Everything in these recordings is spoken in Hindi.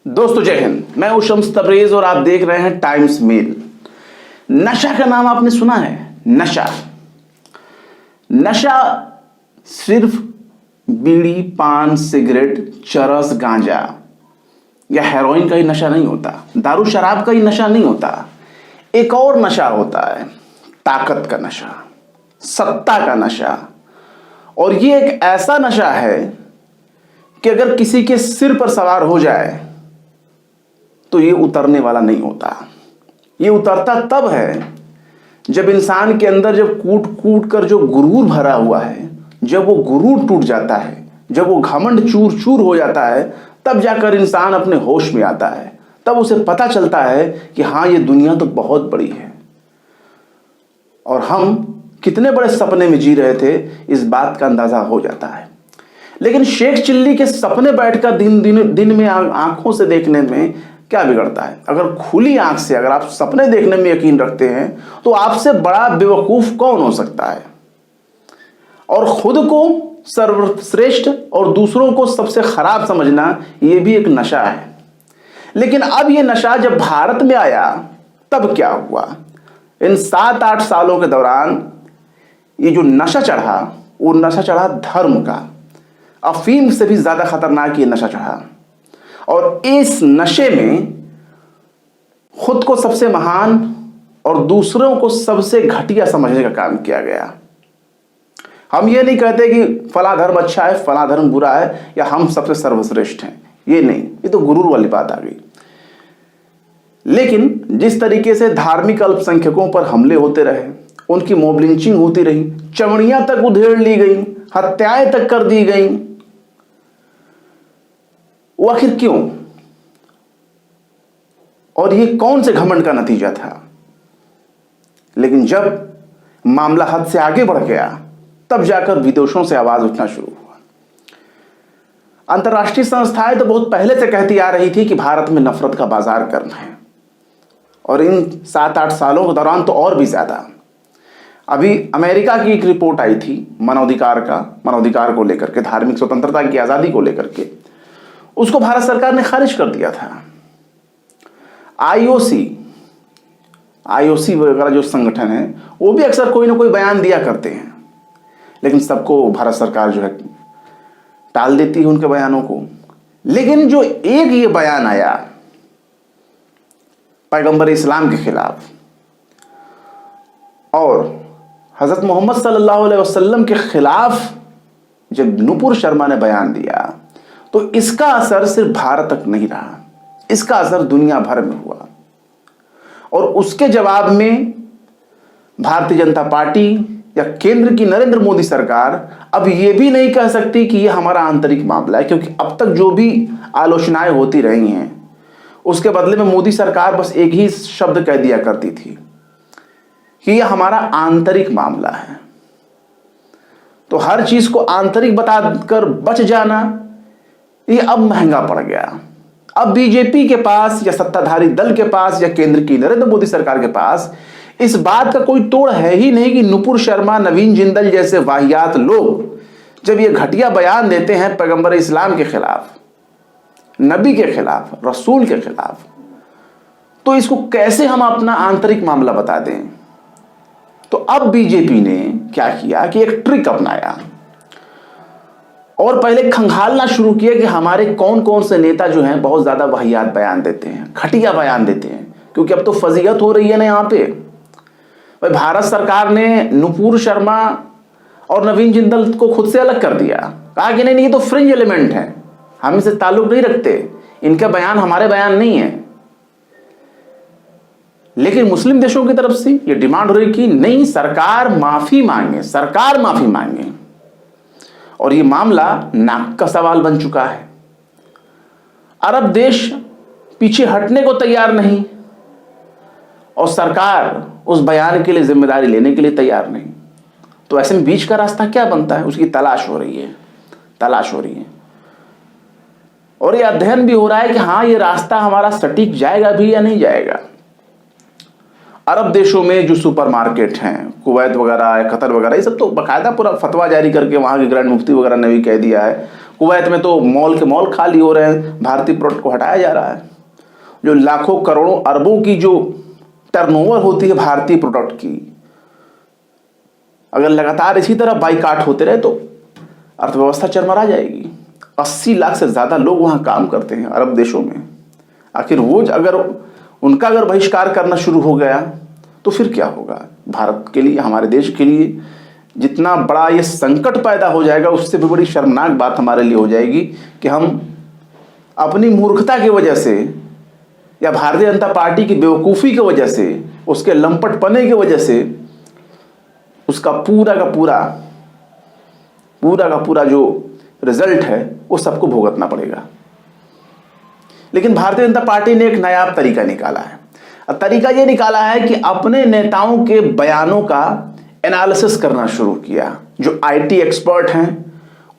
दोस्तों जय हिंद। मैं हूं शम्स तबरेज और आप देख रहे हैं टाइम्स मेल। नशा का नाम आपने सुना है? नशा नशा सिर्फ बीड़ी, पान, सिगरेट, चरस, गांजा या हेरोइन का ही नशा नहीं होता, दारू शराब का ही नशा नहीं होता। एक और नशा होता है, ताकत का नशा, सत्ता का नशा। और ये एक ऐसा नशा है कि अगर किसी के सिर पर सवार हो जाए तो ये उतरने वाला नहीं होता। ये उतरता तब है जब इंसान के अंदर जब कूट कूट कर जो गुरूर भरा हुआ है, जब वो गुरूर टूट जाता है, जब वो घमंड चूर चूर हो जाता है, तब जाकर इंसान अपने होश में आता है। तब उसे पता चलता है कि हाँ, ये दुनिया तो बहुत बड़ी है और हम कितने बड़े सपने में जी रहे थे, इस बात का अंदाजा हो जाता है। लेकिन शेख चिल्ली के सपने बैठकर दिन में आंखों से देखने में क्या बिगड़ता है? अगर खुली आंख से अगर आप सपने देखने में यकीन रखते हैं तो आपसे बड़ा बेवकूफ कौन हो सकता है? और खुद को सर्वश्रेष्ठ और दूसरों को सबसे खराब समझना, यह भी एक नशा है। लेकिन अब यह नशा जब भारत में आया तब क्या हुआ? इन 7-8 सालों के दौरान ये जो नशा चढ़ा, वो नशा चढ़ा धर्म का। अफीम से भी ज्यादा खतरनाक ये नशा चढ़ा और इस नशे में खुद को सबसे महान और दूसरों को सबसे घटिया समझने का काम किया गया। हम ये नहीं कहते कि फला धर्म अच्छा है, फला धर्म बुरा है, या हम सबसे सर्वश्रेष्ठ हैं। ये नहीं, ये तो गुरूर वाली बात आ गई। लेकिन जिस तरीके से धार्मिक अल्पसंख्यकों पर हमले होते रहे, उनकी मॉब लिंचिंग होती रही, चमड़ियां तक उधेड़ ली गई, हत्याएं तक कर दी गई, वो आखिर क्यों? और ये कौन से घमंड का नतीजा था? लेकिन जब मामला हद से आगे बढ़ गया तब जाकर विदेशों से आवाज उठना शुरू हुआ। अंतर्राष्ट्रीय संस्थाएं तो बहुत पहले से कहती आ रही थी कि भारत में नफरत का बाजार करना है, और इन 7-8 सालों के दौरान तो और भी ज्यादा। अभी अमेरिका की एक रिपोर्ट आई थी मानवाधिकार को लेकर के, धार्मिक स्वतंत्रता की आजादी को लेकर के, उसको भारत सरकार ने खारिज कर दिया था। आईओसी वगैरह जो संगठन है, वो भी अक्सर कोई ना कोई बयान दिया करते हैं, लेकिन सबको भारत सरकार जो है टाल देती है उनके बयानों को। लेकिन जो एक ये बयान आया पैगंबर इस्लाम के खिलाफ और हजरत मोहम्मद सल्लल्लाहु अलैहि वसल्लम के खिलाफ जब नुपुर शर्मा ने बयान दिया, तो इसका असर सिर्फ भारत तक नहीं रहा, इसका असर दुनिया भर में हुआ। और उसके जवाब में भारतीय जनता पार्टी या केंद्र की नरेंद्र मोदी सरकार अब यह भी नहीं कह सकती कि यह हमारा आंतरिक मामला है, क्योंकि अब तक जो भी आलोचनाएं होती रही हैं उसके बदले में मोदी सरकार बस एक ही शब्द कह दिया करती थी कि यह हमारा आंतरिक मामला है। तो हर चीज को आंतरिक बताकर बच जाना ये अब महंगा पड़ गया। अब बीजेपी के पास या सत्ताधारी दल के पास या केंद्र की नरेंद्र मोदी सरकार के पास इस बात का कोई तोड़ है ही नहीं कि नुपुर शर्मा, नवीन जिंदल जैसे वाहियात लोग जब ये घटिया बयान देते हैं पैगंबर इस्लाम के खिलाफ, नबी के खिलाफ, रसूल के खिलाफ, तो इसको कैसे हम अपना आंतरिक मामला बता दें? तो अब बीजेपी ने क्या किया कि एक ट्रिक अपनाया और पहले खंगालना शुरू किया कि हमारे कौन कौन से नेता जो हैं बहुत ज्यादा वाहियात बयान देते हैं, घटिया बयान देते हैं। क्योंकि अब तो फजीहत हो रही है ना यहाँ पे। भाई, भारत सरकार ने नुपुर शर्मा और नवीन जिंदल को खुद से अलग कर दिया, कहा कि नहीं, ये तो फ्रिंज एलिमेंट है, हम इनसे ताल्लुक नहीं रखते, इनका बयान हमारे बयान नहीं है। लेकिन मुस्लिम देशों की तरफ से ये डिमांड हो रही कि नहीं, सरकार माफी मांगे, सरकार माफी मांगे। और ये मामला नाक का सवाल बन चुका है। अरब देश पीछे हटने को तैयार नहीं और सरकार उस बयान के लिए जिम्मेदारी लेने के लिए तैयार नहीं। तो ऐसे में बीच का रास्ता क्या बनता है, उसकी तलाश हो रही है। और ये अध्ययन भी हो रहा है कि हाँ, ये रास्ता हमारा सटीक जाएगा भी या नहीं जाएगा। अरब देशों में जो सुपरमार्केट हैं, कुवैत वगैरह, कतर वगैरह, ये सब तो बाकायदा पूरा फतवा जारी करके वहाँ के ग्रैंड मुफ्ती वगैरह ने भी कह दिया है। कुवैत में तो मॉल के मॉल खाली हो रहे हैं, भारतीय प्रोडक्ट को हटाया जा रहा है। जो लाखों करोड़ों अरबों की जो टर्नओवर होती है भारतीय प्रोडक्ट की, अगर लगातार इसी तरह बाइकाट होते रहे तो अर्थव्यवस्था चरमरा जाएगी। 80 लाख से ज़्यादा लोग वहाँ काम करते हैं अरब देशों में। आखिर वो अगर उनका बहिष्कार करना शुरू हो गया तो फिर क्या होगा? भारत के लिए, हमारे देश के लिए जितना बड़ा ये संकट पैदा हो जाएगा, उससे भी बड़ी शर्मनाक बात हमारे लिए हो जाएगी कि हम अपनी मूर्खता की वजह से या भारतीय जनता पार्टी की बेवकूफ़ी की वजह से, उसके लंपटपने की वजह से उसका पूरा का पूरा जो रिजल्ट है वो सबको भुगतना पड़ेगा। लेकिन भारतीय जनता पार्टी ने एक नायाब तरीका निकाला है। और तरीका ये निकाला है कि अपने नेताओं के बयानों का एनालिसिस करना शुरू किया। जो आईटी एक्सपर्ट हैं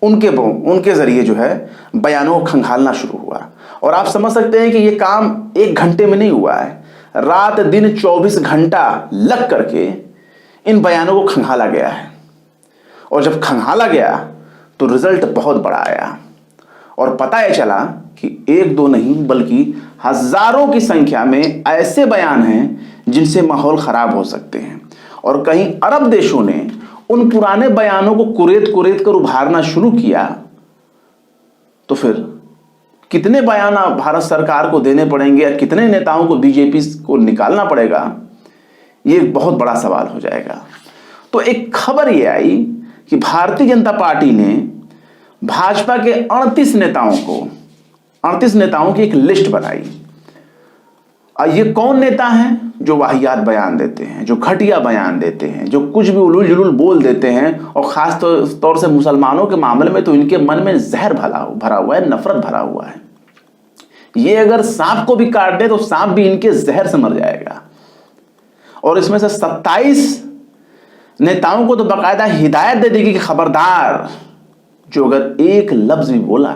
उनके जरिए जो है बयानों को खंगालना शुरू हुआ। और आप समझ सकते हैं कि ये काम 1 घंटे में नहीं हुआ है, रात दिन 24 घंटा लग करके इन बयानों को खंगाला गया है। और जब खंगाला गया तो रिजल्ट बहुत बड़ा आया और पता ये चला कि 1-2 नहीं बल्कि हजारों की संख्या में ऐसे बयान हैं जिनसे माहौल खराब हो सकते हैं। और कहीं अरब देशों ने उन पुराने बयानों को कुरेद कर उभारना शुरू किया तो फिर कितने बयान भारत सरकार को देने पड़ेंगे या कितने नेताओं को बीजेपी को निकालना पड़ेगा, ये एक बहुत बड़ा सवाल हो जाएगा। तो एक खबर ये आई कि भारतीय जनता पार्टी ने भाजपा के 38 नेताओं की एक लिस्ट बनाई। और ये कौन नेता हैं जो वाहियात बयान देते हैं, जो घटिया बयान देते हैं, जो कुछ भी उलूल जुलूल बोल देते हैं। और खास तौर से मुसलमानों के मामले में तो इनके मन में जहर भरा हुआ है, नफरत भरा हुआ है। ये अगर सांप को भी काट दे तो सांप भी इनके जहर से मर जाएगा। और इसमें से 27 नेताओं को तो बाकायदा हिदायत दे देगी कि खबरदार, जो अगर एक लफ्ज भी बोला,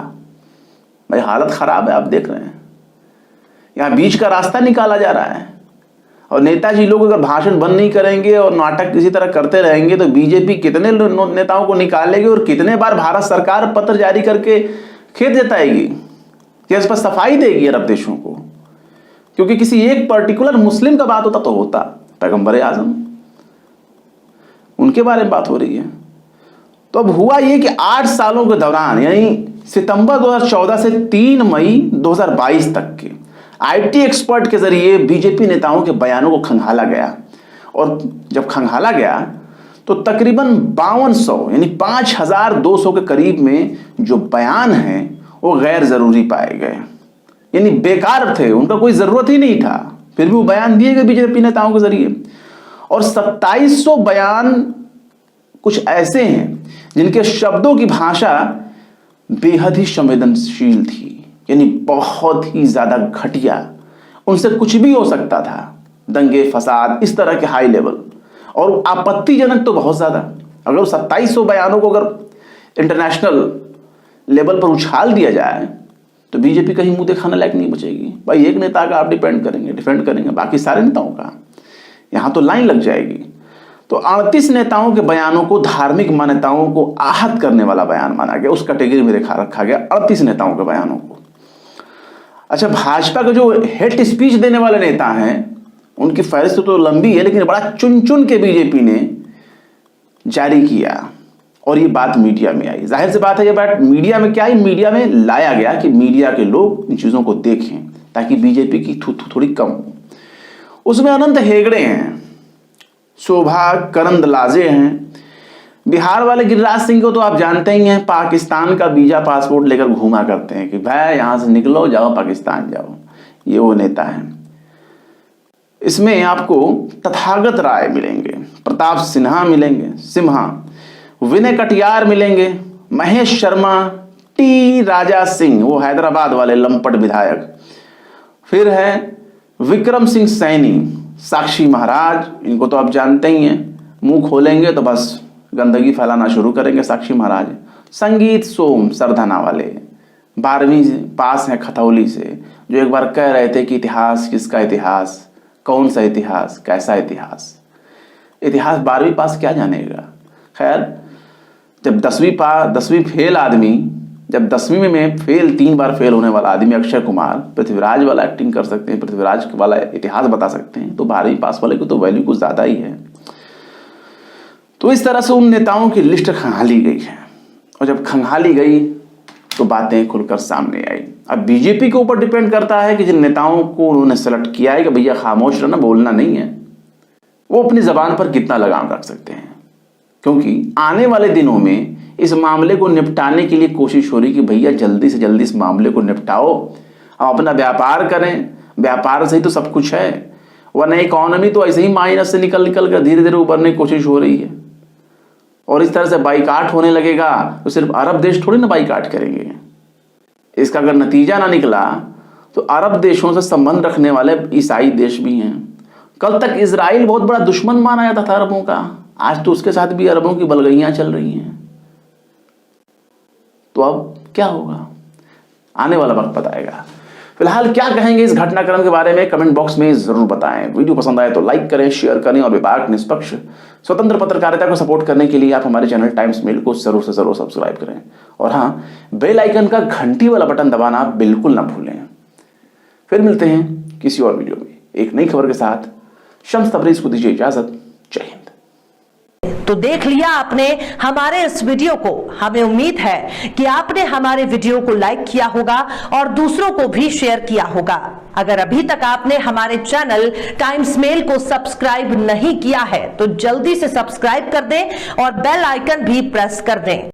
भाई हालत खराब है। आप देख रहे हैं यहां बीच का रास्ता निकाला जा रहा है। और नेताजी लोग अगर भाषण बंद नहीं करेंगे और नाटक किसी तरह करते रहेंगे तो बीजेपी कितने नेताओं को निकालेगी और कितने बार भारत सरकार पत्र जारी करके खेद जताएगी कि इस पर सफाई देगी अरब देशों को। क्योंकि किसी एक पर्टिकुलर मुस्लिम का बात होता तो होता, पैगंबर आजम, उनके बारे में बात हो रही है। तो अब हुआ ये कि 8 सालों के दौरान, यानी सितंबर 2014 से 3 मई 2022 तक के आईटी एक्सपर्ट के जरिए बीजेपी नेताओं के बयानों को खंगाला गया। और जब खंगाला गया तो तकरीबन 5200 यानी 5200 के करीब में जो बयान हैं वो गैर जरूरी पाए गए, यानी बेकार थे, उनका कोई जरूरत ही नहीं था, फिर भी वो बयान दिए गए बीजेपी नेताओं के जरिए। और 2700 बयान कुछ ऐसे हैं जिनके शब्दों की भाषा बेहद ही संवेदनशील थी, यानी बहुत ही ज्यादा घटिया, उनसे कुछ भी हो सकता था, दंगे फसाद, इस तरह के हाई लेवल। और आपत्तिजनक तो बहुत ज्यादा। अगर 2700 बयानों को अगर इंटरनेशनल लेवल पर उछाल दिया जाए तो बीजेपी कहीं मुंह दिखाने लायक नहीं बचेगी। भाई एक नेता का आप डिफेंड करेंगे, बाकी सारे नेताओं का यहां तो लाइन लग जाएगी। तो 38 नेताओं के बयानों को धार्मिक मान्यताओं को आहत करने वाला बयान माना गया, उस कैटेगरी में रखा गया 38 नेताओं के बयानों को। अच्छा, भाजपा के जो हेट स्पीच देने वाले नेता हैं उनकी फहरिस्त तो लंबी है, लेकिन बड़ा चुन के बीजेपी ने जारी किया और ये बात मीडिया में आई। जाहिर सी बात है, ये बात मीडिया में क्या आई, मीडिया में लाया गया कि मीडिया के लोग इन चीज़ों को देखें ताकि बीजेपी की थोड़ी कम हो। उसमें अनंत हेगड़े हैं, शोभा करंदलाजे हैं, बिहार वाले गिरिराज सिंह को तो आप जानते ही हैं, पाकिस्तान का वीजा पासपोर्ट लेकर घूमा करते हैं कि भाई यहाँ से निकलो, जाओ पाकिस्तान जाओ, ये वो नेता हैं। इसमें आपको तथागत राय मिलेंगे, प्रताप सिन्हा मिलेंगे, विनय कटियार मिलेंगे, महेश शर्मा, टी राजा सिंह, वो हैदराबाद वाले लंपट विधायक, फिर है विक्रम सिंह सैनी, साक्षी महाराज, इनको तो आप जानते ही हैं, मुंह खोलेंगे तो बस गंदगी फैलाना शुरू करेंगे साक्षी महाराज। संगीत सोम सरधना वाले 12वीं पास हैं खतौली से, जो एक बार कह रहे थे कि इतिहास किसका इतिहास, कौन सा इतिहास, कैसा इतिहास? इतिहास 12वीं पास क्या जानेगा। खैर, जब 10वीं फेल आदमी, जब 10वीं में फेल 3 बार फेल होने वाला आदमी अक्षय कुमार पृथ्वीराज वाला एक्टिंग कर सकते हैं, पृथ्वीराज वाला इतिहास बता सकते हैं, तो 12वीं पास वाले को तो वैल्यू कुछ ज़्यादा ही है। तो इस तरह से उन नेताओं की लिस्ट खंगाली गई है, और जब खंगाली गई तो बातें खुलकर सामने आई। अब बीजेपी के ऊपर डिपेंड करता है कि जिन नेताओं को उन्होंने सेलेक्ट किया है कि भैया खामोश रहना, बोलना नहीं है, वो अपनी जबान पर कितना लगाम रख सकते हैं। क्योंकि आने वाले दिनों में इस मामले को निपटाने के लिए कोशिश हो रही कि भैया जल्दी से जल्दी इस मामले को निपटाओ, हम अपना व्यापार करें, व्यापार से ही तो सब कुछ है, वरना इकोनॉमी तो ऐसे ही माइनस से निकल कर धीरे धीरे उभरने की कोशिश हो रही है। और इस तरह से बाइकाट होने लगेगा तो सिर्फ अरब देश थोड़ी ना बाइकाट करेंगे। इसका अगर नतीजा ना निकला तो अरब देशों से संबंध रखने वाले ईसाई देश भी हैं। कल तक इजराइल बहुत बड़ा दुश्मन माना जाता था अरबों का, आज तो उसके साथ भी अरबों की बलगैयां चल रही हैं। तो अब क्या होगा, आने वाला वक्त बताएगा। फिलहाल क्या कहेंगे इस घटनाक्रम के बारे में कमेंट बॉक्स में जरूर बताएं। वीडियो पसंद आए तो लाइक करें, शेयर करें, और विभाग निष्पक्ष स्वतंत्र पत्रकारिता को सपोर्ट करने के लिए आप हमारे चैनल टाइम्स मेल को जरूर से जरूर सब्सक्राइब करें, और हाँ, बेल आइकन का घंटी वाला बटन दबाना बिल्कुल ना भूलें। फिर मिलते हैं किसी और वीडियो में एक नई खबर के साथ। शम्स तबरेज़ को दीजिए इजाजत। जय हिंद। तो देख लिया आपने हमारे इस वीडियो को। हमें उम्मीद है कि आपने हमारे वीडियो को लाइक किया होगा और दूसरों को भी शेयर किया होगा। अगर अभी तक आपने हमारे चैनल टाइम्स मेल को सब्सक्राइब नहीं किया है तो जल्दी से सब्सक्राइब कर दें और बेल आइकन भी प्रेस कर दें।